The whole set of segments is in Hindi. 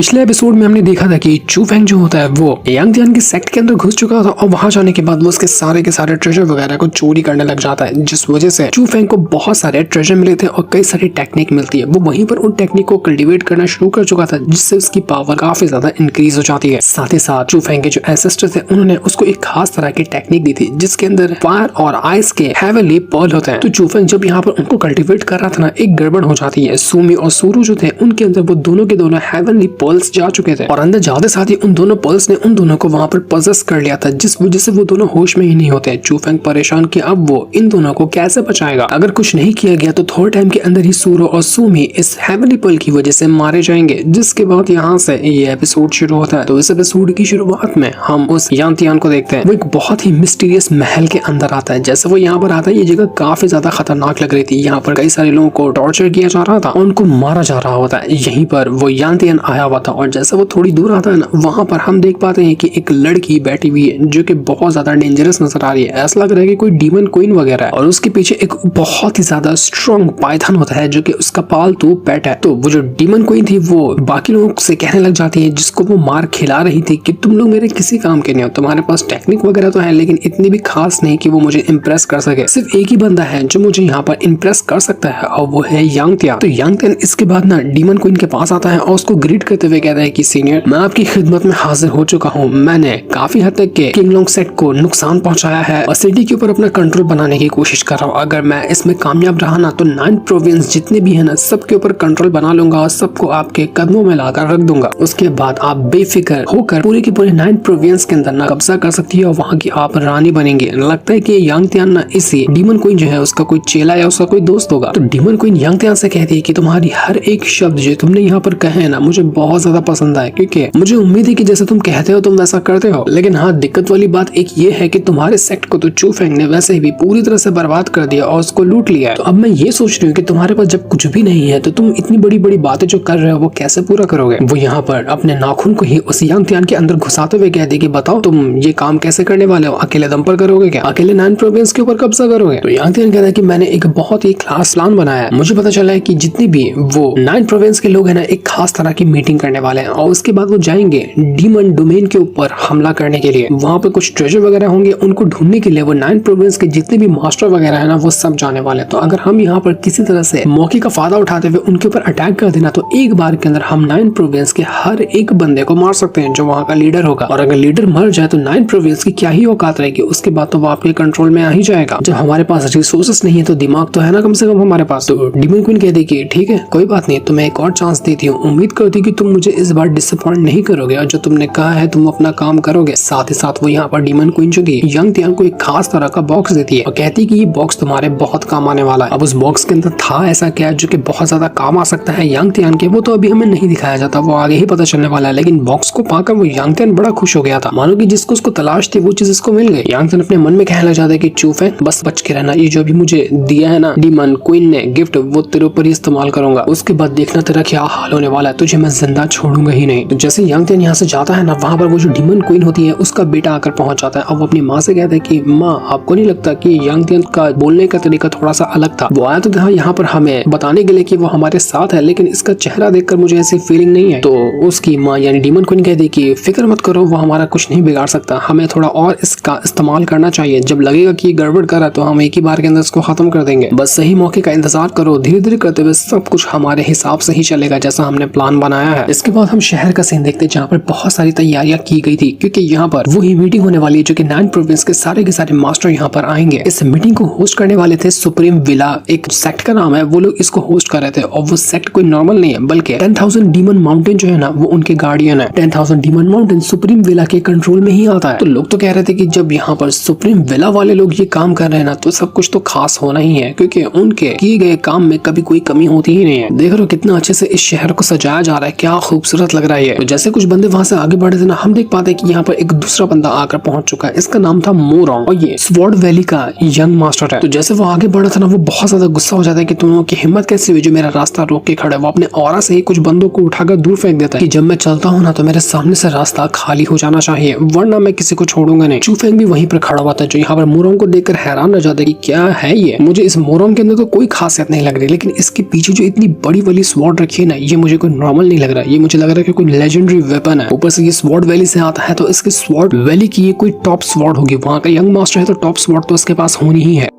पिछले एपिसोड में हमने देखा था कि चू फेंग जो होता है वो यांग तियान की सेक्ट के अंदर घुस चुका था और वहां जाने के बाद वो उसके सारे के सारे ट्रेजर वगैरह को चोरी करने लग जाता है, जिस वजह से चू फेंग को बहुत सारे ट्रेजर मिले थे और कई सारी टेक्निक मिलती है। वो वहीं पर उन टेक्निक को कल्टीवेट करना शुरू कर चुका था, जिससे उसकी पावर काफी ज्यादा इंक्रीज हो जाती है। साथ ही साथ चू फेंग के जो एंसेस्टर थे उन्होंने उसको एक खास तरह की टेक्निक दी थी जिसके अंदर फायर और आइस के हेवनली पर्ल होते हैं। तो चू फेंग जब यहाँ पर उनको कल्टीवेट कर रहा था ना, एक गड़बड़ हो जाती है। सुमी और सुरु जो थे उनके अंदर वो दोनों के दोनों हेवनली पर्ल्स जा चुके थे और अंदर जाते साथ ही उन दोनों पर्ल्स ने उन दोनों को वहां पर पजेस कर लिया था, जिस वजह से वो दोनों होश में ही नहीं होते। चू फेंग परेशान कि अब वो इन दोनों को कैसे बचाएगा। अगर कुछ नहीं किया गया तो थोड़े टाइम के अंदर ही सुरो और सुमी इस हेवनली पर्ल की वजह से मारे जाएंगे। जिसके बाद यहाँ से ये एपिसोड शुरू होता है। तो इस एपिसोड की शुरुआत में हम उस यांग तियान को देखते हैं। वो एक बहुत ही मिस्टीरियस महल के अंदर आता है। जैसे वो यहाँ पर आता है, ये जगह काफी ज्यादा खतरनाक लग रही थी। यहाँ पर कई सारे लोगों को टॉर्चर किया जा रहा था, उनको मारा जा रहा होता है। यहीं पर वो यांग तियान आया हुआ था और जैसे वो थोड़ी दूर आता है ना, वहां पर हम देख पाते हैं कि एक लड़की बैठी हुई है जो कि बहुत ज्यादा डेंजरस नजर आ रही है। ऐसा लग रहा है कि कोई डीमन क्वीन वगैरह है और उसके पीछे एक बहुत ही ज्यादा स्ट्रॉन्ग पाइथन होता है जो कि उसका पालतू पेट है। तो वो जो डीमन क्वीन थी वो बाकी लोगों से कहने लग जाती है, जिसको वो मार खिला रही थी, कि तुम लोग मेरे किसी काम के नहीं हो। तुम्हारे पास टेक्निक वगैरह तो है लेकिन इतनी भी खास नहीं कि वो मुझे इम्प्रेस कर सके। सिर्फ एक ही बंदा है जो मुझे यहाँ पर इम्प्रेस कर सकता है और वो है यांग तियान। तो यांग तियान इसके बाद ना डीमन क्वीन के पास आता है और उसको ग्रीट करते हुए कहता है कि सीनियर, मैं आपकी खिदमत में हाजिर हो चुका हूँ। मैंने काफी हद तक के किंगलोंग सेट को नुकसान पहुंचाया है और सिटी के ऊपर अपना कंट्रोल बनाने की कोशिश कर रहा हूँ। अगर मैं इसमें कामयाब रहा ना तो 9 प्रोविंस जितने भी है ना, सबके ऊपर कंट्रोल बना लूंगा और सबको आपके कदमों में लाकर रख दूंगा। उसके बाद आप बेफिक्र होकर पूरे के पूरे 9 प्रोविंस के अंदर ना कब्जा कर सकती है और वहाँ की आप रानी बनेंगे। लगता है कि यांग तियान ना इसी डीमन क्वीन जो है उसका कोई चेला या उसका कोई दोस्त होगा। तो डीमन क्वीन यांग तियान से कहती है कि तुम्हारी हर एक शब्द जो तुमने यहाँ पर कहे है ना, मुझे बहुत ज्यादा पसंद आया, क्योंकि मुझे उम्मीद है कि जैसे तुम कहते हो तुम वैसा करते हो। लेकिन हाँ, दिक्कत वाली बात एक ये है कि तुम्हारे सेक्ट को तो चू फेंग ने वैसे भी पूरी तरह से बर्बाद कर दिया और उसको लूट लिया है। तो अब मैं ये सोच रही हूँ कि तुम्हारे पास जब कुछ भी नहीं है तो तुम इतनी बड़ी बड़ी बातें जो कर रहे हो वो कैसे पूरा करोगे। वो यहाँ पर अपने नाखून को ही उस यांग तियान के अंदर घुसाते हुए कहती कि बताओ तुम ये काम कैसे करने वाले हो, अकेले दम पर करोगे क्या, अकेले 9 प्रोविंस के ऊपर कब्जा करोगे। तो यांग तियान कहता है कि मैंने एक बहुत ही खास प्लान बनाया है। मुझे पता चला है कि जितनी भी वो 9 प्रोविंस के लोग है ना, एक खास तरह की मीटिंग करने वाले हैं और उसके बाद वो जाएंगे डीमन डोमेन के ऊपर हमला करने के लिए। वहां पर कुछ ट्रेजर वगैरह होंगे, उनको ढूंढने के लिए वो 9 प्रोविंस के जितने भी मास्टर वगैरह है ना, वो सब जाने वाले हैं। तो अगर हम यहाँ पर किसी तरह से मौके का फायदा उठाते हुए उनके ऊपर अटैक कर देना तो एक बार के अंदर हम 9 प्रोविंस के हर एक बंदे को मार सकते हैं जो वहाँ का लीडर होगा। और अगर लीडर मर जाए तो 9 प्रोविंस की क्या ही औकात रहेगी, उसके बाद तो वो आपके कंट्रोल में आ ही जाएगा। जब हमारे पास रिसोर्सेस नहीं है तो दिमाग तो है ना कम से कम हमारे पास। तो डीमन क्वीन कहती कि ठीक है कोई बात नहीं, तुम्हें एक और चांस देती हूँ। उम्मीद करती कि तुम मुझे इस बार डिसअपॉइंट नहीं करोगे और जो तुमने कहा है तुम अपना काम करोगे। साथ ही साथ वो यहाँ पर डीमन क्वीन जो की यांग तियान को एक खास तरह का बॉक्स देती है और कहती कि ये बॉक्स तुम्हारे बहुत काम आने वाला है। अब उस बॉक्स के अंदर था ऐसा क्या जो कि बहुत ज्यादा काम आ सकता है यांग तियान के, वो तो अभी हमें नहीं दिखाया जाता, वो आगे ही पता चलने वाला है। लेकिन बॉक्स को पाकर वो यांग तियान बड़ा खुश हो गया था, मानो कि जिसको उसको तलाश थी वो चीज इसको मिल गई। यांग तियान अपने मन में कहने लग जाता है कि चू फेंग बस बच के रहना, ये जो भी मुझे दिया है ना डीमन क्वीन ने गिफ्ट, वो तेरे ऊपर ही इस्तेमाल करूंगा। उसके बाद देखना तेरा क्या हाल होने वाला है, तुझे मैं जिंदा छोड़ूंगा ही नहीं। तो जैसे यांग तियान यहाँ से जाता है ना, वहाँ पर वो जो डीमन क्वीन होती है उसका बेटा आकर पहुंच जाता है। अब वो अपनी माँ से कहता है कि माँ आपको नहीं लगता कि यांग तियान का बोलने का तरीका थोड़ा सा अलग था, वो आया तो था यहाँ पर हमें बताने के लिए कि वो हमारे साथ है, लेकिन इसका चेहरा देखकर मुझे ऐसी फीलिंग नहीं है। तो उसकी माँ यानी डीमन क्वीन कहती कि फिक्र मत करो, वो हमारा कुछ नहीं बिगाड़ सकता, हमें थोड़ा और इसका इस्तेमाल करना चाहिए। जब लगेगा कि गड़बड़ करा तो हम एक ही बार के अंदर इसको खत्म कर देंगे, बस सही मौके का इंतजार करो। धीरे धीरे करते हुए सब कुछ हमारे हिसाब से ही चलेगा जैसा हमने प्लान बनाया है। इसके बाद हम शहर का सीन देखते हैं जहाँ पर बहुत सारी तैयारियां की गई थी, क्योंकि यहाँ पर वही मीटिंग होने वाली है जो कि 9 प्रोविंस के सारे मास्टर यहाँ पर आएंगे। इस मीटिंग को होस्ट करने वाले थे सुप्रीम विला, एक सेक्ट का नाम है, वो लोग इसको होस्ट कर रहे थे। और वो सेक्ट कोई नॉर्मल नहीं है बल्कि 10,000 डीमन माउंटेन जो है ना वो उनके गार्डियन है। 10,000 डीमन माउंटेन सुप्रीम विला के कंट्रोल में ही आता है। तो लोग तो कह रहे थे कि जब यहाँ पर सुप्रीम विला वाले लोग ये काम कर रहे हैं ना तो सब कुछ तो खास होना ही है, क्योंकि उनके किए गए काम में कभी कोई कमी होती ही नहीं है। देख रहे हो कितना अच्छे से इस शहर को सजाया जा रहा है, क्या खूबसूरत लग रहा है। तो जैसे कुछ बंदे वहां से आगे बढ़े थे ना, हम देख पाते हैं कि यहाँ पर एक दूसरा बंदा आकर पहुंच चुका है। इसका नाम था मोरोंग और ये स्वॉर्ड वैली का यंग मास्टर है। तो जैसे वो आगे बढ़ा था ना, वो बहुत ज्यादा गुस्सा हो जाता है कि तुम लोगों की हिम्मत कैसे हुई जो मेरा रास्ता रोक के खड़े। वो अपने ऑरा से ही कुछ बंदों को उठाकर दूर फेंक देता है कि जब मैं चलता हूँ ना तो मेरे सामने से रास्ता खाली हो जाना चाहिए, वरना मैं किसी को छोड़ूंगा नहीं। चू फेंग भी वहीं पर खड़ा हुआ था जो यहाँ पर मोरोंग को देखकर हैरान रह जाता है कि क्या है ये। मुझे इस मोरोंग के अंदर तो कोई खासियत नहीं लग रही, लेकिन इसके पीछे जो इतनी बड़ी वाली स्वॉर्ड रखी है ना, ये मुझे कोई नॉर्मल नहीं लग रहा। ये मुझे लग रहा है कि कोई लेजेंडरी वेपन है। ऊपर से ये स्वॉर्ड वैली से आता है तो इसके स्वॉर्ड वैली की ये कोई टॉप स्वॉर्ड होगी। वहाँ का यंग मास्टर है तो टॉप स्वॉर्ड तो इसके पास होनी ही है।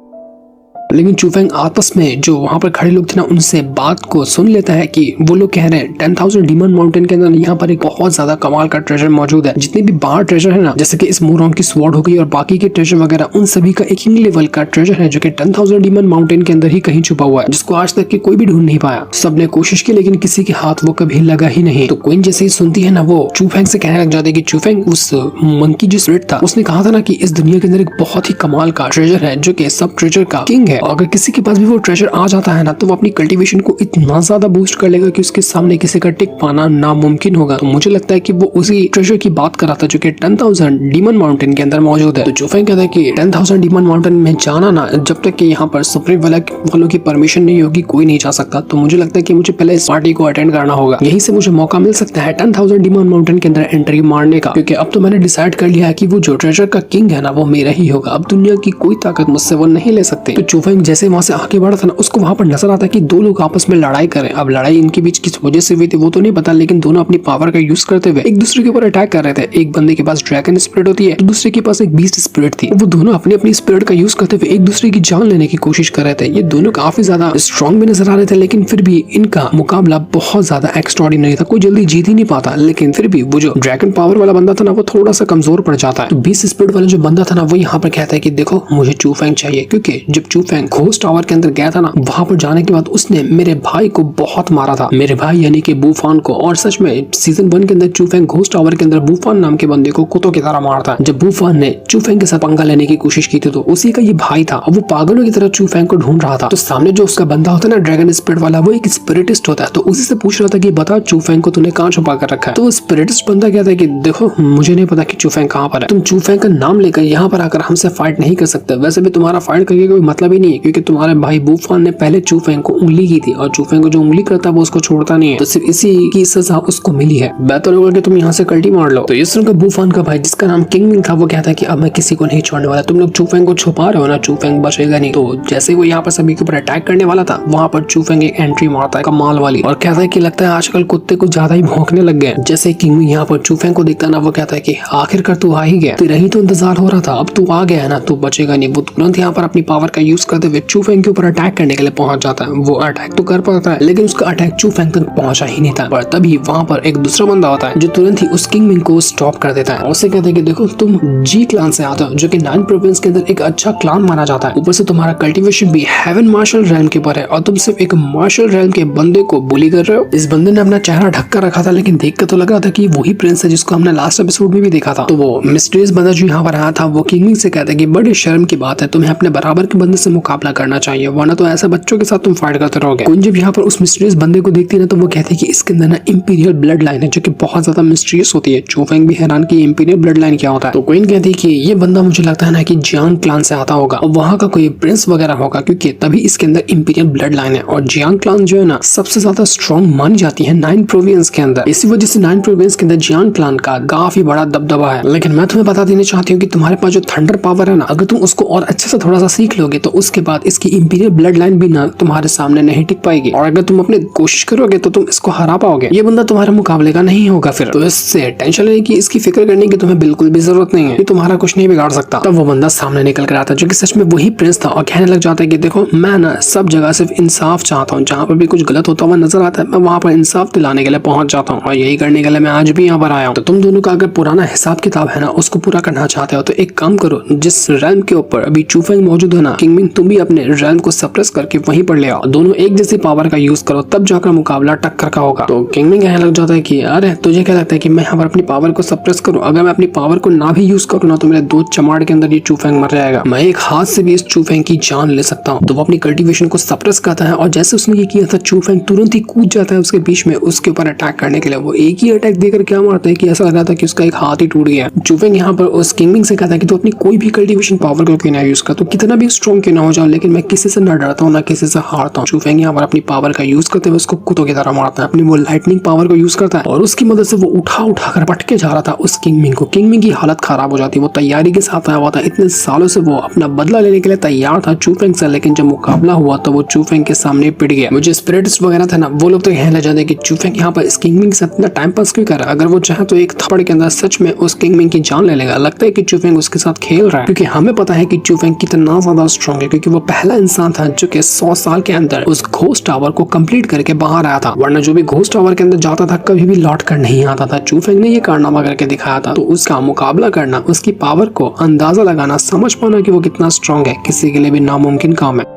लेकिन चूफेंग आपस में जो वहां पर खड़े लोग थे ना उनसे बात को सुन लेता है कि वो लोग कह रहे हैं 10,000 डीमन माउंटेन के अंदर यहाँ पर एक बहुत ज्यादा कमाल का ट्रेजर मौजूद है। जितने भी बाहर ट्रेजर है ना, जैसे कि इस मोरॉन की स्वॉर्ड हो गई और बाकी के ट्रेजर वगैरह, उन सभी का एक ही लेवल का ट्रेजर है जो कि 10,000 डीमन माउंटेन के अंदर ही कहीं छुपा हुआ है, जिसको आज तक कोई भी ढूंढ नहीं पाया। सबने कोशिश की लेकिन किसी के हाथ वो कभी लगा ही नहीं। तो क्वीन जैसे ही सुनती है ना, वो चूफेंग से कहने लग जाती है कि चूफेंग, उस मंकी जो स्पिरिट था उसने कहा था ना कि इस दुनिया के अंदर एक बहुत ही कमाल का ट्रेजर है जो कि सब ट्रेजर का किंग है। अगर किसी के पास भी वो ट्रेजर आ जाता है ना तो वो अपनी कल्टीवेशन को इतना ज्यादा बूस्ट कर लेगा कि उसके सामने किसी का टिक पाना नामुमकिन होगा। तो मुझे लगता है कि वो उसी ट्रेजर की बात कर रहा था जो कि 10,000 डीमन माउंटेन के अंदर मौजूद है। तो चूफेंग कहता है कि 10,000 डीमन माउंटेन में जाना ना, जब तक कि यहाँ पर सुप्रीम वालों की परमिशन नहीं होगी कोई नहीं जा सकता। तो मुझे लगता है कि मुझे पहले इस पार्टी को अटेंड करना होगा, यहीं से मुझे मौका मिल सकता है 10,000 डीमन माउंटेन के अंदर एंट्री मारने का, क्योंकि अब तो मैंने डिसाइड कर लिया है कि वो जो ट्रेजर का किंग है ना वो मेरा ही होगा। अब दुनिया की कोई ताकत मुझसे वो नहीं ले सकती। तो चूफेंग जैसे वहां से आगे बढ़ा था ना, उसको वहां पर नजर आता है कि दो लोग आपस में लड़ाई करें। अब लड़ाई इनके बीच किस वजह से हुई थी वो तो नहीं पता, लेकिन दोनों अपनी पावर का यूज करते हुए एक दूसरे के ऊपर अटैक कर रहे थे। एक बंदे के पास ड्रैगन स्पिरिट होती है तो दूसरे के पास एक बीस्ट स्पिरिट थी। वो दोनों अपनी अपनी स्पिरिट का यूज करते हुए एक दूसरे की जान लेने की कोशिश कर रहे थे। ये दोनों काफी ज्यादा स्ट्रॉन्ग भी नजर आ रहे थे, लेकिन फिर भी इनका मुकाबला बहुत ज्यादा एक्स्ट्राऑर्डिनरी था। कोई जल्दी जीत ही नहीं पाता, लेकिन फिर भी वो जो ड्रैगन पावर वाला बंदा था ना वो थोड़ा सा कमजोर पड़ जाता है। तो बीस्ट स्पिरिट वाला जो बंदा था ना वो यहाँ पर कहता है कि देखो मुझे चूफेंग चाहिए, क्योंकि जब चूफेंग घोस्ट टावर के अंदर गया था ना, वहां पर जाने के बाद उसने मेरे भाई को बहुत मारा था, मेरे भाई यानी कि बूफान को। और सच में सीजन 1 के अंदर चूफेंग घोस्ट टावर के अंदर बूफान नाम के बंदे को कुत्तों की तरह मारता। जब बूफान ने चूफेंग के साथ पंगा लेने की कोशिश की थी तो उसी का ये भाई था और वो पागलों की तरह चूफेंग को ढूंढ रहा था। तो सामने जो उसका बंदा होता है ना ड्रैगन स्पिरिट वाला, वो एक स्पिरिटिस्ट होता है। तो उसी से पूछ रहा था कि बता चूफेंग को तूने कहाँ छुपा कर रखा है। तो स्पिरिटिस्ट बंदा कहता है कि देखो मुझे नहीं पता कि चूफेंग कहाँ पर है, तुम चूफेंग का नाम लेकर यहाँ पर आकर हमसे फाइट नहीं कर सकते। वैसे भी तुम्हारा फाइट करके कोई मतलब ही नहीं है, क्योंकि तुम्हारे भाई बूफान ने पहले चूफेंग को उंगली की थी और चूफेंग को जो उंगली करता है वो उसको छोड़ता नहीं है। तो सिर्फ इसी की सजा उसको मिली है। बेहतर होगा कि तुम यहाँ से कल्टी मार लो। तो इस तरह का बूफान का भाई जिसका नाम किंग मिंग था वो कहता है कि अब मैं किसी को नहीं छोड़ने वाला, तुम लोग चूफेंग को छुपा रहे हो ना, चूफेंग बचेगा नहीं। तो जैसे वो यहाँ पर सभी के ऊपर अटैक करने वाला था, वहाँ पर चूफेंग एक एंट्री मारता है कमाल वाली और कहता है कि लगता है आजकल कुत्ते को ज्यादा ही भौंकने लग गए। जैसे किंग मिंग यहाँ पर चूफेंग को देखता ना, वो कहता है कि आखिरकार तू आ ही गया, तेरा ही तो इंतजार हो रहा था, अब तू आ गया है ना, तू बचेगा नहीं। वो तुरंत यहाँ पर अपनी पावर का यूज करते हुए चूफेंग के ऊपर अटैक करने के लिए पहुंच जाता है। वो अटैक तो कर पाता है लेकिन उसका अटैक चूफेंग तक पहुंचा ही नहीं था। पर तभी वहां पर एक दूसरा बंदा होता है जो तुरंत ही उस किंग मिंग को स्टॉप कर देता है और उससे कहता है कि देखो तुम जी क्लान से आते हो जो कि 9 प्रोविंस के अंदर एक अच्छा क्लान माना जाता है। ऊपर से तुम्हारा कल्टीवेशन भी हेवन मार्शल रेल्म के ऊपर है और तुम सिर्फ एक मार्शल रेल्म के बंदे को बुली कर रहे हो। इस बंदे ने अपना चेहरा ढक कर रखा था, लेकिन देख कर तो लग रहा था कि वही प्रिंस है जिसको हमने लास्ट एपिसोड में भी देखा था। तो वो मिस्टीरियस बंदा जो यहाँ पर आया था वो किंग मिंग से कहता है कि बड़े शर्म की बात है, तुम्हें अपने बराबर के बंदे से मुकाबला करना चाहिए, वरना तो ऐसे बच्चों के साथ तुम फाइट करते रहोगे। क्वीन जब यहाँ पर उस मिस्टीरियस बंदे को देखती है ना तो वो कहती है कि इसके अंदर ना इंपीरियल ब्लड लाइन है जो कि बहुत ज्यादा मिस्टीरियस होती है। चूफेंग भी हैरान कि इंपीरियल ब्लड लाइन क्या होता है। तो क्वीन कहती है कि ये बंदा मुझे लगता है ना कि जियांग क्लान से आता होगा और वहाँ का कोई प्रिंस वगैरह होगा, क्योंकि तभी इसके अंदर इंपीरियल ब्लड लाइन है। और जियांग क्लान जो है ना सबसे ज्यादा स्ट्रॉन्ग मानी जाती है 9 प्रोविंस के अंदर। इसी वजह से 9 प्रोविंस के अंदर जियांग क्लान का काफी बड़ा दबदबा है। लेकिन मैं तुम्हें बता देना चाहती हूँ कि तुम्हारे पास जो थंडर पावर है ना, अगर तुम उसको और अच्छे से थोड़ा सा सीख लोगे तो उसके बाद इसकी इंपीरियल ब्लड लाइन भी ना तुम्हारे सामने नहीं टिक पाएगी, और अगर तुम अपने कोशिश करोगे तो तुम इसको हरा पाओगे। ये बंदा तुम्हारे मुकाबले का नहीं होगा फिर। तो इससे टेंशन लेने की, इसकी फिक्र करने की तुम्हें बिल्कुल भी जरूरत नहीं है, ये तुम्हारा कुछ नहीं बिगाड़ सकता। तब वो बंदा सामने निकल कर आता है जो कि सच में वही प्रिंस था और कहने लग जाता है कि देखो मैं ना सब जगह सिर्फ इंसाफ चाहता हूँ, जहाँ पर भी कुछ गलत होता हुआ नजर आता है मैं वहाँ पर इंसाफ दिलाने के लिए पहुंच जाता हूँ, और यही करने के लिए मैं आज भी यहाँ पर आया हूँ। तो तुम दोनों का अगर पुराना हिसाब किताब है ना उसको पूरा करना चाहते हो तो एक काम करो, जिस रैम के ऊपर अभी चूफेंग मौजूद है ना, किंग मिंग तुम भी अपने रैम को सप्रेस करके वहीं पर ले आओ, दोनों एक जैसी पावर का यूज करो, तब जाकर मुकाबला टक्कर का होगा। तो किंग मिंग कहने लग जाता है कि अरे तुझे क्या लगता है कि मैं यहाँ पर अपनी पावर को सप्रेस करूँ? अगर मैं अपनी पावर को ना भी यूज करूँ ना तो मेरे 2 चमाड़ के अंदर ये चूफेंग मर जाएगा, मैं एक हाथ से भी इस चूफेंग की जान ले सकता हूँ। तो वो अपनी कल्टीवेशन को सप्रेस करता है और जैसे उसने ये किया था चूफेंग तुरंत ही कूद जाता है उसके बीच में उसके ऊपर अटैक करने के लिए। वो एक ही अटैक देकर क्या मारता है कि ऐसा लग रहा था कि उसका एक हाथ ही टूट गया। चूफेंग यहाँ पर उस किंग मिंग से कहता है कि तू अपनी कोई भी कल्टीवेशन पावर को क्यों ना यूज कर, तो कितना भी स्ट्रॉन्ग क्यों ना हो जाऊं, लेकिन मैं किसी से न डरता हूँ ना किसी से हारता हूँ। चूफेंग यहाँ पर अपनी पावर का यूज करते हुए उसको कुत्तों की तरह मारता है, अपनी वो लाइटनिंग पावर को यूज करता है और उसकी मदद से वो उठा कर पटके जा रहा था उस किंगमिंग को। किंगमिंग की हालत खराब हो जाती है, वो तैयारी के साथ आया हुआ था, इतने सालों से वो अपना बदला लेने के लिए तैयार था चूफेंग से, लेकिन जब मुकाबला हुआ तो वो चूफेंग के सामने पिट गया। मुझे स्पिरिट्स वगैरह था ना, वो लोग तो कहने लग जाते कि चूफेंग यहाँ पर इस किंगमिंग से अपना टाइम पास क्यों कर रहा है, अगर वो चाहे तो एक थप्पड़ के अंदर सच में उस किंगमिंग की जान ले लेगा। लगता है कि चूफेंग उसके साथ खेल रहा है, क्योंकि हमें पता है कि चूफेंग कितना ज्यादा स्ट्रॉन्ग है, क्योंकि वो पहला इंसान था जो कि 100 साल के अंदर उस घोस्ट टावर को कंप्लीट करके बाहर आया था, वरना जो भी घोस्ट टावर के अंदर जाता था कभी भी लौट कर नहीं आता था। चूफेंग ने ये कारनामा करके दिखाया था, तो उसका मुकाबला करना, उसकी पावर को अंदाजा लगाना, समझ पाना कि वो कितना स्ट्रॉन्ग है, किसी के लिए भी नामुमकिन काम है।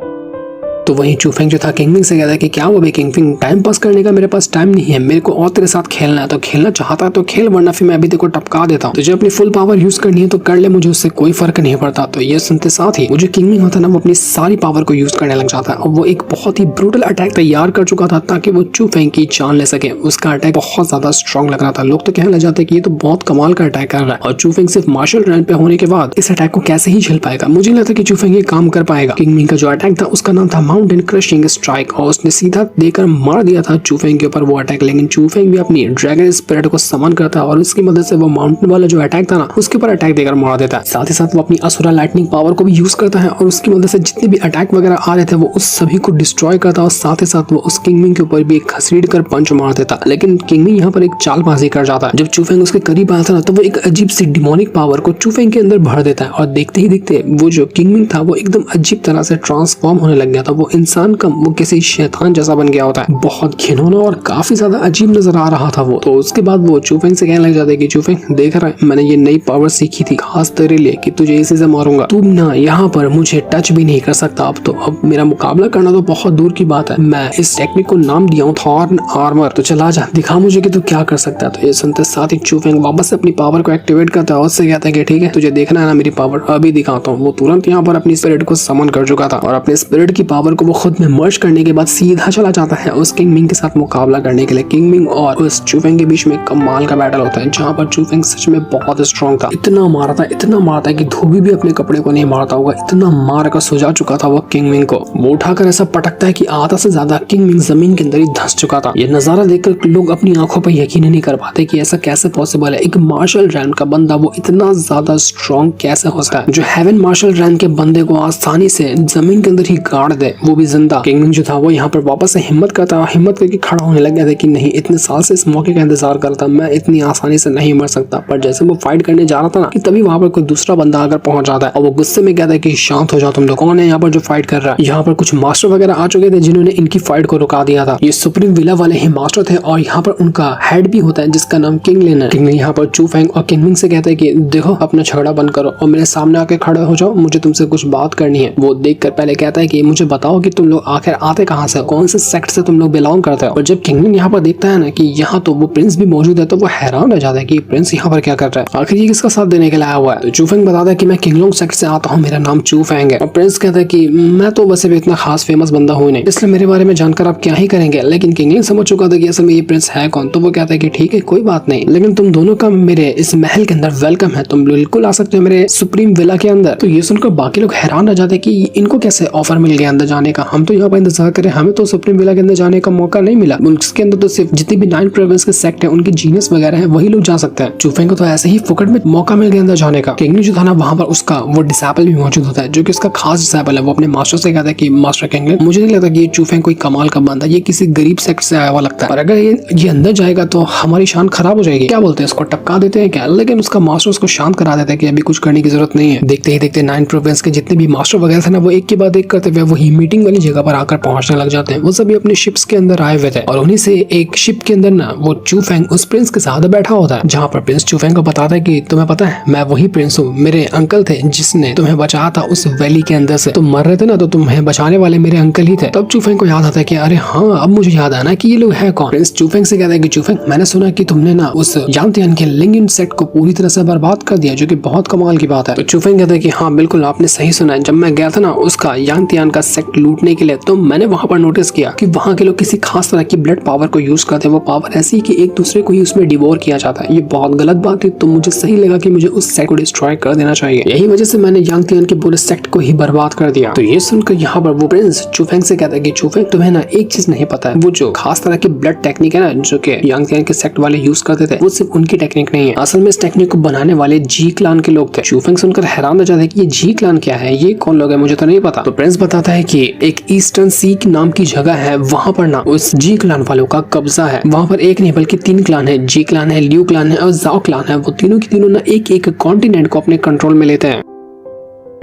तो वहीं चूफेंग जो था किंगमिंग से कहता है कि क्या वो भी किंगमिंग, टाइम पास करने का मेरे पास टाइम नहीं है, मेरे को और तेरे साथ खेलना है, तो खेलना चाहता है तो खेल, वरना फिर मैं अभी तेरे को टपका देता हूँ। तुझे अपनी फुल पावर यूज करनी है तो कर ले, मुझे उससे कोई फर्क नहीं पड़ता। तो ये सुनते साथ ही वो जो किंगमिंग होता है ना, वो अपनी सारी पावर को यूज करने लग जाता है और वो एक बहुत ही ब्रूटल अटैक तैयार कर चुका था ताकि वो चूफेंग की जान ले सके। उसका अटैक बहुत ज्यादा स्ट्रॉन्ग लग रहा था, लोग तो कहने लग जाते कि ये तो बहुत कमाल का अटैक कर रहा है और चूफेंग सिर्फ मार्शल रैंक पे होने के बाद इस अटैक को कैसे ही झेल पाएगा। मुझे लगता कि चूफेंग ये काम कर पाएगा। किंगमिंग का जो अटैक था उसका नाम था माउंटेन क्रशिंग स्ट्राइक और उसने सीधा देकर मार दिया था चूफेंग के ऊपर वो अटैक। लेकिन चूफेंग भी अपनी ड्रैगन स्पिरिट को समन करता है और उसकी मदद से वो माउंटेन वाला जो अटैक था ना, उसके ऊपर अटैक देकर मार देता है। साथ ही साथ वो अपनी असुरा लाइटनिंग पावर को भी यूज करता है और उसकी मदद से जितने भी अटैक वगैरह आ रहे थे वो उस सभी को डिस्ट्रॉय करता है और साथ ही साथ वो उस किंगमिंग के ऊपर भी एक घसीट कर पंच मार देता। लेकिन किंगमिंग यहाँ पर एक चालबाजी कर जाता है। जब चूफेंग उसके करीब आया था ना, तो वो एक अजीब सी डिमोनिक पावर को चूफेंग के अंदर भर देता है और देखते ही देखते वो जो किंगमिंग था वो एकदम अजीब तरह से ट्रांसफॉर्म होने लग गया था। वो इंसान कम, वो किसी शैतान जैसा बन गया होता है, बहुत घिनौना और काफी ज्यादा अजीब नजर आ रहा था वो। तो उसके बाद वो चूफेंग से कहने लग जाता है कि चूफेंग देख रहा है, मैंने ये नई पावर सीखी थी खास तेरे लिए कि तुझे इसी से मारूंगा, तुम ना यहाँ पर मुझे टच भी नहीं कर सकता। अब मेरा मुकाबला करना तो बहुत दूर की बात है, मैं इस टेक्निक को नाम दिया हूँ थॉर्न आर्मर, तो चला जा, दिखा मुझे कि तू क्या कर सकता है। तो ये सुनते साथ ही चूफेंग वापस से अपनी पावर को एक्टिवेट करता है और उससे कहता है कि ठीक है, तुझे देखना है ना मेरी पावर, अभी दिखाता हूँ। वो तुरंत यहाँ पर अपनी स्पिरिट को समन कर चुका था और अपने स्पिरिट की पावर को वो खुद में मर्ज करने के बाद सीधा चला जाता है उस किंगमिंग के साथ मुकाबला करने के लिए। किंगमिंग और उस चूफेंग के बीच में कमाल का बैटल होता है, जहाँ पर चूफेंग सच में बहुत स्ट्रॉन्ग था, इतना मारता कि धोबी भी अपने कपड़े को नहीं मारता होगा, इतना मार कर सुझा चुका था वो किंगमिंग को। वो उठाकर ऐसा पटकता है कि आधा से ज्यादा किंगमिंग जमीन के अंदर ही धंस चुका था। ये नजारा देखकर लोग अपनी आंखों पर यकीन नहीं कर पाते कि ऐसा कैसे पॉसिबल है, एक मार्शल रैंक का बंदा वो इतना ज्यादा स्ट्रॉन्ग कैसे हो सकता है, जो हेवन मार्शल रैंक के बंदे को आसानी से जमीन के अंदर ही गाड़ दे, वो भी जिंदा। किंगमिंग जो था वो यहाँ पर वापस से हिम्मत करके खड़ा होने लग गया था कि नहीं, इतने साल से इस मौके का इंतजार कर रहा था, मैं इतनी आसानी से नहीं मर सकता। पर जैसे वो फाइट करने जा रहा था ना, कि तभी वहां पर कोई दूसरा बंदा आकर पहुंच जाता है और वो गुस्से में कहता है कि शांत हो जाओ, तुम लोग कौन है यहाँ पर जो फाइट कर रहा है। यहाँ पर कुछ मास्टर वगैरह आ चुके थे जिन्होंने इनकी फाइट को रुका दिया था। ये सुप्रीम विला वाले ही मास्टर थे और यहाँ पर उनका हेड भी होता है जिसका नाम किंगलिन है। किंगलिन यहाँ पर चूफेंग और किंगमिंग से कहता है कि देखो, अपना झगड़ा बंद करो और मेरे सामने आके खड़े हो जाओ, मुझे तुमसे कुछ बात करनी है। वो देखकर पहले कहता है कि मुझे बताओ कि तुम लोग आखिर आते कहाँ से, कौन से सेक्ट से तुम लोग बिलोंग करते हो। और जब किंगलिन यहाँ पर देखता है ना कि यहाँ तो वो प्रिंस भी मौजूद है, तो वो हैरान रह जाता है कि प्रिंस यहाँ पर क्या कर रहा है, आखिर ये किसका साथ देने के लिए आया हुआ है। तो चूफेंग बताता है कि मैं किंगलोंग सेक्ट से आता हूँ, मेरा नाम चूफेंग है। और प्रिंस कहता है कि मैं तो वैसे भी इतना खास फेमस बंदा हूँ नहीं, इसलिए मेरे बारे में जानकर आप क्या ही करेंगे। लेकिन किंगलिन समझ चुका था कि असल में ये प्रिंस है कौन, तो वो कहता है कि ठीक है, कोई बात नहीं, लेकिन तुम दोनों का मेरे इस महल के अंदर वेलकम है, तुम बिल्कुल आ सकते हो मेरे सुप्रीम विला के अंदर। तो ये सुनकर बाकी लोग हैरान रह जाते कि इनको कैसे ऑफर मिल गया अंदर जाने का, हम तो यहाँ पर इंतजार करें, हमें तो सुप्रीम विला के अंदर जाने का मौका नहीं मिला। उसके अंदर तो सिर्फ जितनी भी 9 प्रोविंस के सेक्ट है, उनके जीनियस वगैरह है, वही लोग जा सकते हैं। चूफेंग को तो ऐसे ही फुकट में मौका मिल गया अंदर जाने का। किंगलिन जो था ना, वहां पर उसका वो डिसाइपल भी मौजूद होता है जो कि उसका खास डिसाइपल है। वो अपने मास्टर से कहता है कि मास्टर किंगलिन, मुझे नहीं लगता कि ये चूफेंग कोई कमाल का बंदा, ये किसी गरीब सेक्ट से आया हुआ लगता है, और अगर ये अंदर जाएगा तो हमारी शान खराब हो जाएगी, क्या बोलते हैं, इसको टपका देते हैं क्या। लेकिन उसका मास्टर उसको शांत करा देता है कि अभी कुछ करने की जरूरत नहीं है। देखते ही देखते 9 प्रोविंस के जितने भी मास्टर वगैरह थे ना, वो एक के बाद एक करते हुए वही मीटिंग वाली जगह पर आकर पहुंचने लग जाते हैं। वो सभी अपने शिप्स के अंदर आए हुए थे और उन्हीं से एक शिप के अंदर ना वो चूफेंग उस प्रिंस के साथ बैठा होता है, जहाँ पर प्रिंस चूफेंग को बताता है कि तुम्हें पता है, मैं वही प्रिंस हूँ, मेरे अंकल थे जिसने तुम्हें बचाया था उस वैली के अंदर से, तुम मर रहे थे ना, तो तुम्हें बचाने वाले मेरे अंकल ही थे। तब चूफेंग को याद आता है कि अरे हाँ, अब मुझे याद आना कि ये लोग है कौन। प्रिंस चूफेंग से कहता है कि चूफेंग, मैंने सुना कि तुमने ना उस यांगत्यान के लिंगिन सेक्ट को पूरी तरह से बर्बाद कर दिया, जो कि बहुत कमाल की बात है। तो चूफेंग कहता है कि हाँ बिल्कुल, आपने सही सुना है, जब मैं गया था ना, उसका यांगत्यान का सेक्ट लूटने के लिए। तो मैंने वहाँ पर नोटिस किया कि वहाँ के लोग किसी खास तरह की ब्लड पावर को यूज करते हैं। वो पावर ऐसी कि एक दूसरे को ही उसमें डिवोर किया जाता है। ये बहुत गलत बात है। तो मुझे सही लगा कि मुझे उस सेक्ट को डिस्ट्रॉय कर देना चाहिए। यही वजह से मैंने यांग तियान के पूरे सेक्ट को ही बर्बाद कर दिया। तो ये सुनकर यहाँ पर वो प्रिंस चुफेंग से कहता है कि चुफेंग, तुम्हें ना एक चीज नहीं पता है, वो जो खास तरह की ब्लड टेक्निक है ना जो कि यांग तियान के सेक्ट वाले यूज करते थे, वो सिर्फ उनकी टेक्निक नहीं है। असल में इस टेक्निक को बनाने वाले जी क्लान के लोग थे। चुफेंग सुनकर हैरान हो जाता है कि ये जी क्लान क्या है, ये कौन लोग है, मुझे तो नहीं पता। तो प्रिंस बताता है कि एक ईस्टर्न सी नाम की जगह है, वहाँ पर ना उस जी क्लान वालों का कब्जा है। वहाँ पर एक नहीं बल्कि 3 क्लान है, जी क्लान है, लियू क्लान है और जाओ क्लान है। वो तीनों की तीनों ना एक कॉन्टिनेंट को अपने कंट्रोल में लेते हैं।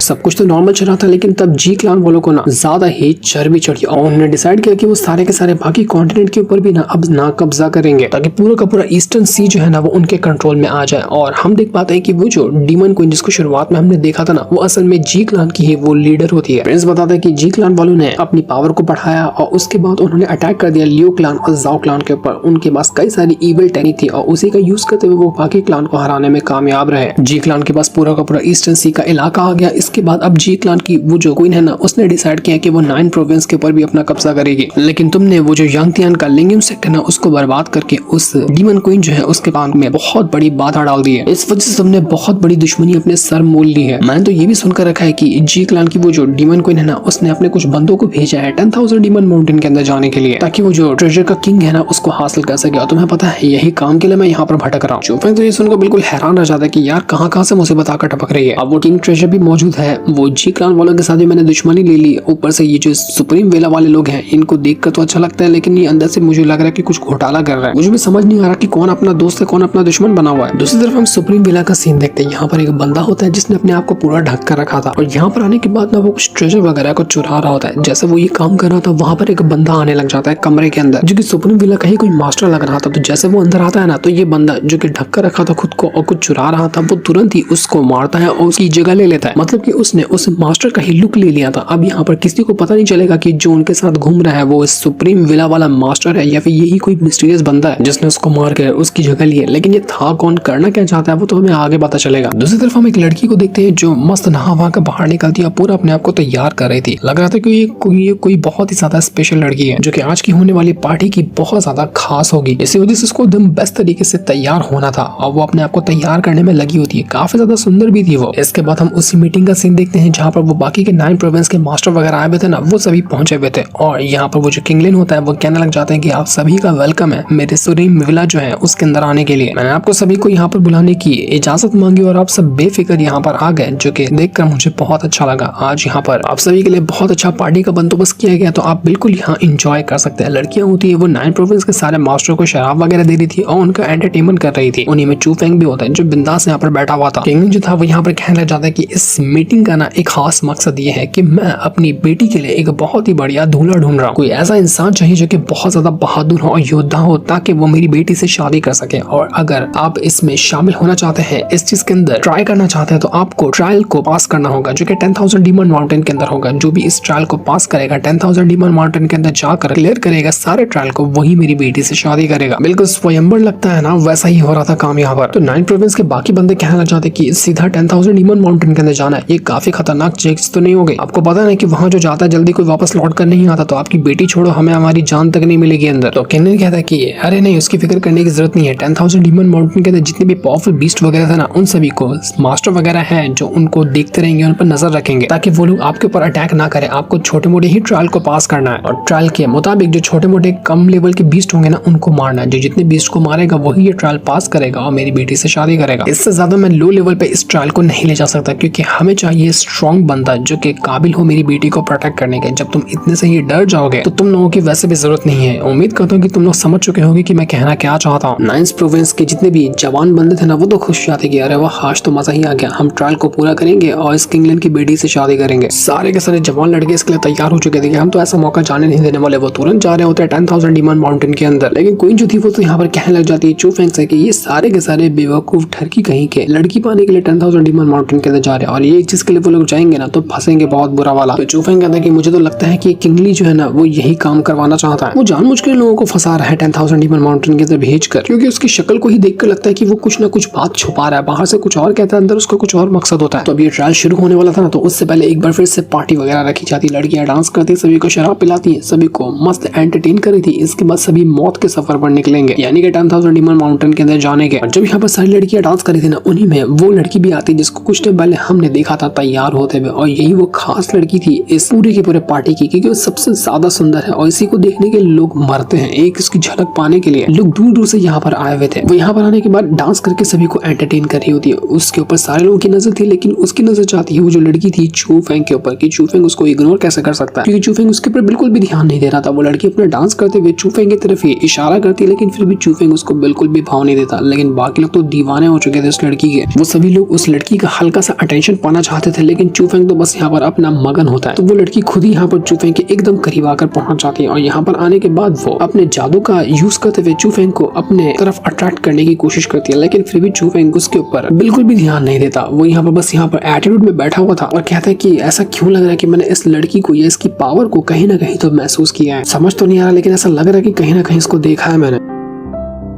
सब कुछ तो नॉर्मल चल रहा था, लेकिन तब जी क्लान वालों को ना ज्यादा ही चर्बी चढ़ी और उन्होंने डिसाइड किया कि वो सारे के सारे बाकी कॉन्टिनेंट के ऊपर भी ना अब ना कब्जा करेंगे, ताकि पूरा का पूरा ईस्टर्न सी जो है ना वो उनके कंट्रोल में आ जाए। और हम देख पाते हैं कि वो जो डीमन क्वीन जिसको शुरुआत में हमने देखा था ना, वो असल में जी क्लान की ही वो लीडर होती है। प्रिंस बताता है कि जी क्लान वालों ने अपनी पावर को बढ़ाया और उसके बाद उन्होंने अटैक कर दिया लियो क्लान और जाओ क्लान के ऊपर। उनके पास कई सारी इविल टेक्निक थी और उसी का यूज करते हुए वो बाकी क्लान को हराने में कामयाब रहे। जी क्लान के पास पूरा का पूरा ईस्टर्न सी का इलाका आ गया। इसके बाद अब जी क्लान की वो जो क्वीन है ना, उसने डिसाइड किया कि वो 9 प्रोविंस के ऊपर भी अपना कब्जा करेगी। लेकिन तुमने वो जो यांग तियान का लिंगियम सेक्ट है ना, उसको बर्बाद करके उस डीमन क्वीन जो है उसके पान में बहुत बड़ी बाधा डाल दी है। इस वजह से तुमने बहुत बड़ी दुश्मनी अपने सर मोल ली है। मैंने तो ये भी सुनकर रखा है कि जी क्लान की वो जो डीमन क्वीन है ना, उसने अपने कुछ बंदों को भेजा है 10,000 डीमन माउंटेन के अंदर जाने के लिए, ताकि वो जो ट्रेजर का किंग है ना उसको हासिल कर सके। और तुम्हें पता है यही काम के लिए मैं यहाँ पर भटक रहा हूँ। चुफेंग तो ये सुनकर बिल्कुल हैरान रह जाता है कि यार कहाँ से मुसीबत आकर टपक रही है। अब वो किंग ट्रेजर भी मौजूद है, वो जी क्लान वालों के साथ मैंने दुश्मनी ले ली, ऊपर से ये जो सुप्रीम वेला वाले लोग हैं इनको देखकर तो अच्छा लगता है, लेकिन ये अंदर से मुझे लग रहा है कि कुछ घोटाला कर रहा है। मुझे भी समझ नहीं आ रहा कि कौन अपना दोस्त है कौन अपना दुश्मन बना हुआ है। दूसरी तरफ हम सुप्रीम वेला का सीन देखते हैं। यहाँ पर एक बंदा होता है जिसने अपने आप को पूरा ढक कर रखा था और यहाँ पर आने के बाद ना वो कुछ ट्रेजर वगैरह को चुरा रहा होता है। जैसे वो ये काम कर रहा था, वहाँ पर एक बंदा आने लग जाता है कमरे के अंदर, जो कि सुप्रीम वेला का ही कोई मास्टर लग रहा था। तो जैसे वो अंदर आता है ना, तो ये बंदा जो कि ढक कर रखा था खुद को और कुछ चुरा रहा था, वो तुरंत ही उसको मारता है और उसकी जगह ले लेता है। मतलब कि उसने उस मास्टर का ही लुक ले लिया था। अब यहाँ पर किसी को पता नहीं चलेगा कि जो उनके साथ घूम रहा है वो सुप्रीम विला वाला मास्टर है या फिर यही कोई मिस्टीरियस बंदा है जिसने उसको मार कर उसकी जगह ली है। लेकिन ये था कौन, करना क्या चाहता है, वो तो हमें आगे पता चलेगा। दूसरी तरफ हम एक लड़की को देखते हैं जो मस्त नहा वहा कर बाहर निकलती है, पूरा अपने आप को तैयार कर रही थी। लग रहा था कि ये कोई बहुत ही ज्यादा स्पेशल लड़की है जो कि आज की होने वाली पार्टी की बहुत ज्यादा खास होगी। इसी वजह से उसको एकदम बेस्ट तरीके से तैयार होना था और वो अपने आप को तैयार करने में लगी होती है। काफी ज्यादा सुंदर भी थी वो। इसके बाद हम उसी मीटिंग का सीन देखते हैं जहाँ पर वो बाकी के 9 प्रोविंस के मास्टर वगैरह आए हुए थे ना, वो सभी पहुंचे हुए थे। और यहाँ पर वो जो किंगलिन होता है वो कहने लग जाते हैं कि आप सभी का वेलकम है मेरे सुप्रीम विला जो है उसके अंदर आने के लिए। मैंने आपको सभी को यहाँ पर बुलाने की इजाजत मांगी और आप सब बेफिक्र यहाँ पर आ गए, जो कि देखकर मुझे बहुत अच्छा लगा। आज यहाँ पर आप सभी के लिए बहुत अच्छा पार्टी का बंदोबस्त किया गया, तो आप बिल्कुल यहाँ इंजॉय कर सकते हैं। लड़कियां होती है वो 9 प्रोविंस के सारे मास्टर को शराब वगैरह दे रही थी और उनका एंटरटेनमेंट कर रही थी। उन्हीं में चूफेंग भी होता है जो बिंदास यहाँ पर बैठा हुआ था। किंगलिन जो था वो यहाँ पर कहने लग जाता है कि इस मीटिंग का ना एक खास मकसद ये है कि मैं अपनी बेटी के लिए एक बहुत ही बढ़िया दूल्हा ढूंढ रहा हूँ। कोई ऐसा इंसान चाहिए जो कि बहुत ज्यादा बहादुर हो और योद्धा हो, ताकि वो मेरी बेटी से शादी कर सके। और अगर आप इसमें शामिल होना चाहते हैं, इस चीज के अंदर ट्राई करना चाहते हैं, तो आपको ट्रायल को पास करना होगा जो कि 10,000 डीमन माउंटेन के अंदर होगा। जो भी इस ट्रायल को पास करेगा 10,000 डीमन माउंटेन के अंदर जाकर क्लियर करेगा सारे ट्रायल को, वही मेरी बेटी से शादी करेगा। बिल्कुल स्वयंवर लगता है ना, वैसा ही हो रहा था काम यहाँ पर। तो 9 प्रोविंस के बाकी बंदे कहना चाहते कि सीधा 10,000 डीमन माउंटेन के अंदर जाना है, ये काफी खतरनाक चीज तो नहीं हो गई? आपको पता है कि वहाँ जो जाता है जल्दी कोई वापस लौट कर नहीं आता, तो आपकी बेटी छोड़ो हमें हमारी जान तक नहीं मिलेगी अंदर। तो किंगलिन कहता है कि अरे नहीं, उसकी फिक्र करने की जरूरत नहीं है। 10,000 डीमन माउंटेन के अंदर जितने भी पावरफुल बीस्ट वगैरह थे ना, उन सभी को मास्टर वगैरह हैं जो उनको देखते रहेंगे, उन पर नजर रखेंगे ताकि वो लोग आपके ऊपर अटैक ना करें। आपको छोटे मोटे ही ट्रायल को पास करना है और ट्रायल के मुताबिक जो छोटे मोटे कम लेवल के बीस्ट होंगे ना, उनको मारना है। जो जितने बीस्ट को मारेगा वही ये ट्रायल पास करेगा और मेरी बेटी से शादी करेगा। इससे ज्यादा मैं लो लेवल पे इस ट्रायल को नहीं ले जा सकता, क्योंकि हमें चाहिए स्ट्रॉन्ग बंदा जो कि काबिल हो मेरी बेटी को प्रोटेक्ट करने के। जब तुम इतने से ही डर जाओगे तो तुम लोगों की वैसे भी जरूरत नहीं है। उम्मीद करता हूँ कि तुम लोग समझ चुके होंगे कि मैं कहना क्या चाहता हूँ। 9 प्रोविंस के जितने भी जवान बंदे थे ना, वो तो खुश जाते कि अरे वाह, आज तो मजा ही आ गया, हम ट्रायल को पूरा करेंगे और इस किंगलिन की बेटी से शादी करेंगे। सारे के सारे जवान लड़के इसके लिए तैयार हो चुके थे कि हम तो ऐसा मौका जाने नहीं देने वाले। वो तुरंत जा रहे होते हैं 10,000 डीमन माउंटेन के अंदर। लेकिन क्वीन जो थी वो तो यहाँ पर कहने लग जाती है चूफेंग से कि ये सारे के सारे बेवकूफ ठरकी कहीं के लड़की पाने के लिए 10,000 डीमन माउंटेन के अंदर जा रहे हैं। और ये एक चीज चीज के लिए वो लोग जाएंगे ना तो फंसेंगे बहुत बुरा वाला। तो चूफेंग कहता है कि मुझे तो लगता है कि किंगली जो है ना वो यही काम करवाना चाहता है, वो जानबूझ के लोगों को फंसा रहा है 10,000 डीमन माउंटेन के अंदर भेजकर, क्योंकि उसकी शक्ल को ही देखकर लगता है कि वो कुछ ना कुछ बात छुपा रहा है, बाहर से कुछ और कहता है, अंदर उसका कुछ और मकसद होता है। तो अब ये ट्रायल शुरू होने वाला था ना, तो उससे पहले एक बार फिर से पार्टी वगैरह रखी जाती, लड़कियां डांस करती, सभी को शराब पिलाती है, सभी को मस्त एंटरटेन कर रही थी। इसके बाद सभी मौत के सफर पर निकलेंगे, यानी कि 10,000 डीमन माउंटेन के अंदर जाने के। और जब यहाँ पर सारी लड़कियां डांस कर रही थी ना, उन्हीं में वो लड़की भी आती जिसको कुछ टाइम पहले हमने देखा था तैयार होते हुए, और यही वो खास लड़की थी इस पूरे के पूरे पार्टी की, क्योंकि वो सबसे ज्यादा सुंदर है और इसी को देखने के लोग मरते हैं। एक इसकी झलक पाने के लिए लोग दूर दूर से यहाँ पर आए हुए थे। वो यहाँ पर आने के बाद डांस करके सभी को एंटरटेन कर रही होती है। उसके ऊपर सारे लोगों की नजर थी, लेकिन उसकी नजर चाहती है वो जो लड़की थी चूफेंग के ऊपर, कि चूफेंग उसको इग्नोर कैसे कर सकता है, क्योंकि चूफेंग उसके ऊपर बिल्कुल भी ध्यान नहीं दे रहा था। वो लड़की अपना डांस करते हुए चूफेंग की तरफ ही इशारा करती है, लेकिन फिर भी चूफेंग उसको बिल्कुल भी भाव नहीं देता। लेकिन बाकी लोग तो दीवाने हो चुके थे उस लड़की के, वो सभी लोग उस लड़की का हल्का सा अटेंशन पाना चाहते थे, लेकिन चूफेंग तो बस यहाँ पर अपना मगन होता है। तो वो लड़की खुद ही यहाँ पर चूफेंग के एकदम करीब आकर पहुंच जाती है, और यहाँ पर आने के बाद वो अपने जादू का यूज करते हुए चूफेंग को अपने तरफ अट्रैक्ट करने की कोशिश करती है, लेकिन फिर भी चूफेंग उसके ऊपर बिल्कुल भी ध्यान नहीं देता। वो यहाँ पर बस यहाँ पर एटीट्यूड में बैठा हुआ था और कहता है कि ऐसा क्यों लग रहा है कि मैंने इस लड़की को या इसकी पावर को कहीं ना कहीं तो महसूस किया है, समझ तो नहीं आ रहा, लेकिन ऐसा लग रहा है कि कहीं ना कहीं इसको देखा है मैंने।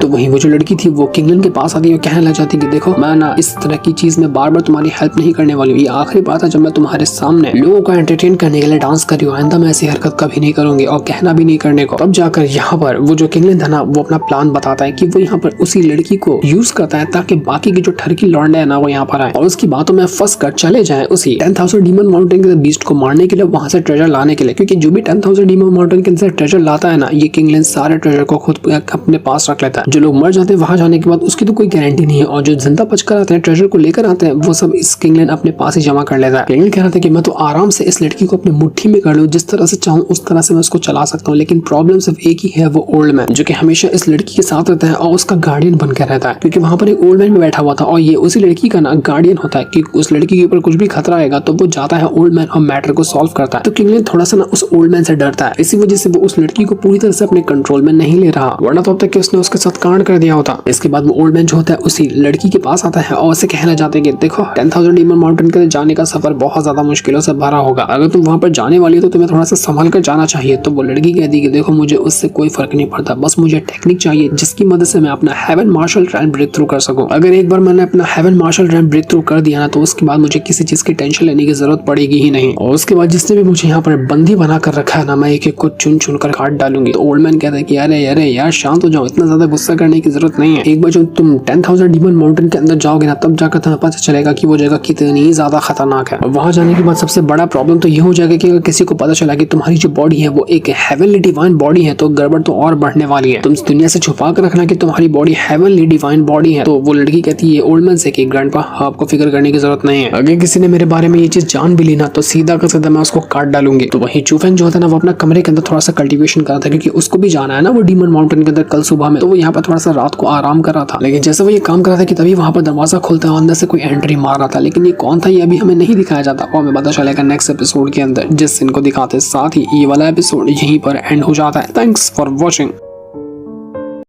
तो वहीं वो जो लड़की थी वो किंगलन के पास आती है और कहने लग जाती है कि देखो मैं ना इस तरह की चीज में बार बार तुम्हारी हेल्प नहीं करने वाली हूँ, ये आखिरी बात है जब मैं तुम्हारे सामने लोगों को एंटरटेन करने के लिए डांस कर रही हूँ, आइंदा मैं ऐसी हरकत कभी नहीं करूंगी और कहना भी नहीं करने को। तब जाकर यहाँ पर वो जो किंगलन था ना वो अपना प्लान बताता है कि वो यहाँ पर उसी लड़की को यूज करता है ताकि बाकी की जो ठरकी लौंडे है ना वो यहाँ पर आए और उसकी बातों में फंस कर चले जाए उसी 10,000 डीमन माउंटेन के बीस्ट को मारने के लिए, वहां से ट्रेजर लाने के लिए, क्योंकि जो भी 10,000 डीमन माउंटेन के अंदर ट्रेजर लाता है ना ये किंगलन सारे ट्रेजर को खुद अपने पास रख लेता है। जो लोग मर जाते हैं वहां जाने के बाद उसकी तो कोई गारंटी नहीं है, और जो जिंदा बचकर आते हैं ट्रेजर को लेकर आते हैं वो सब इस किंगलन अपने पास ही जमा कर लेता है। किंगलन कह रहा था कि मैं तो आराम से इस लड़की को अपनी मुट्ठी में कर लूं, जिस तरह से चाहूं उस तरह से मैं उसको चला सकता हूं, लेकिन प्रॉब्लम सिर्फ एक ही है, वो ओल्ड मैन जो कि हमेशा इस लड़की के साथ रहता है और उसका गार्डियन बनकर रहता है, क्योंकि वहां पर एक ओल्ड मैन भी बैठा हुआ था और ये उसी लड़की का ना गार्डियन होता है कि उस लड़की के ऊपर कुछ भी खतरा आएगा तो वो जाता है ओल्ड मैन और मैटर को सॉल्व करता है। तो किंगलन थोड़ा सा ना उस ओल्ड मैन से डरता है, इसी वजह से वो उस लड़की को पूरी तरह से अपने कंट्रोल में नहीं ले रहा, वरना तो अब तक उसने उसके साथ कांड कर दिया होता। इसके बाद वो ओल्ड मैन जो होता है उसी लड़की के पास आता है और उसे कहना चाहते हैं कि देखो 10,000 डीमन माउंटेन के जाने का सफर बहुत ज्यादा मुश्किलों से भरा होगा, अगर तुम वहां पर जाने वाली हो तो तुम्हें थोड़ा सा संभल कर जाना चाहिए। तो वो लड़की कहती है कि देखो मुझे उससे कोई फर्क नहीं पड़ता, बस मुझे टेक्निक चाहिए जिसकी मदद से मैं अपना heaven marshal rank break through कर सकूं। अगर एक बार मैंने अपना heaven marshal rank break through कर दिया ना तो उसके बाद मुझे किसी चीज की टेंशन लेने की जरूरत पड़ेगी ही नहीं, और उसके बाद जिसने भी मुझे यहाँ पर बंदी बना कर रखा है ना मैं एक एक को चुन चुन कर काट डालूंगी। तो ओल्ड मैन कहता है कि अरे अरे यार शांत हो जाओ, इतना ज्यादा गुस्सा करने की जरूरत नहीं है, एक बार जो तुम 10,000 डीमन माउंटेन के अंदर जाओगे ना तब जाकर तुम्हें पता चलेगा कि वो जगह कितनी ज्यादा खतरनाक है। और वहां जाने के बाद सबसे बड़ा प्रॉब्लम तो ये हो जाएगा कि अगर किसी को पता चला कि तुम्हारी जो बॉडी है वो एक हेवनली डिवाइन बॉडी है तो गड़बड़ तो और बढ़ने वाली है। तुम दुनिया से छुपा कर रखना कि तुम्हारी बॉडी हेवनली डिवाइन बॉडी है। तो वो लड़की कहती है ओल्ड मैन से कि ग्रैंडपा आपको फिक्र करने की जरूरत नहीं है, अगर किसी ने मेरे बारे में ये चीज जान भी ली ना तो सीधा का सीधा मैं उसको काट डालूंगी। तो वही चूफेंग जो होता है ना वो अपना कमरे के अंदर थोड़ा सा कल्टीवेशन कर रहा था, क्योंकि उसको भी जाना है ना वो डीमन माउंटेन के अंदर कल सुबह में, तो वो यहाँ पर थोड़ा सा रात को आराम कर रहा था। लेकिन जैसे वो ये काम कर रहा था कि तभी वहां पर दरवाजा खुलता है, अंदर से कोई एंट्री मार रहा था, लेकिन ये कौन था ये अभी हमें नहीं दिखाया जाता और हमें पता चलेगा नेक्स्ट एपिसोड के अंदर, जिस दिन को दिखाते साथ ही ये वाला एपिसोड यहीं पर एंड हो जाता है। Thanks for watching.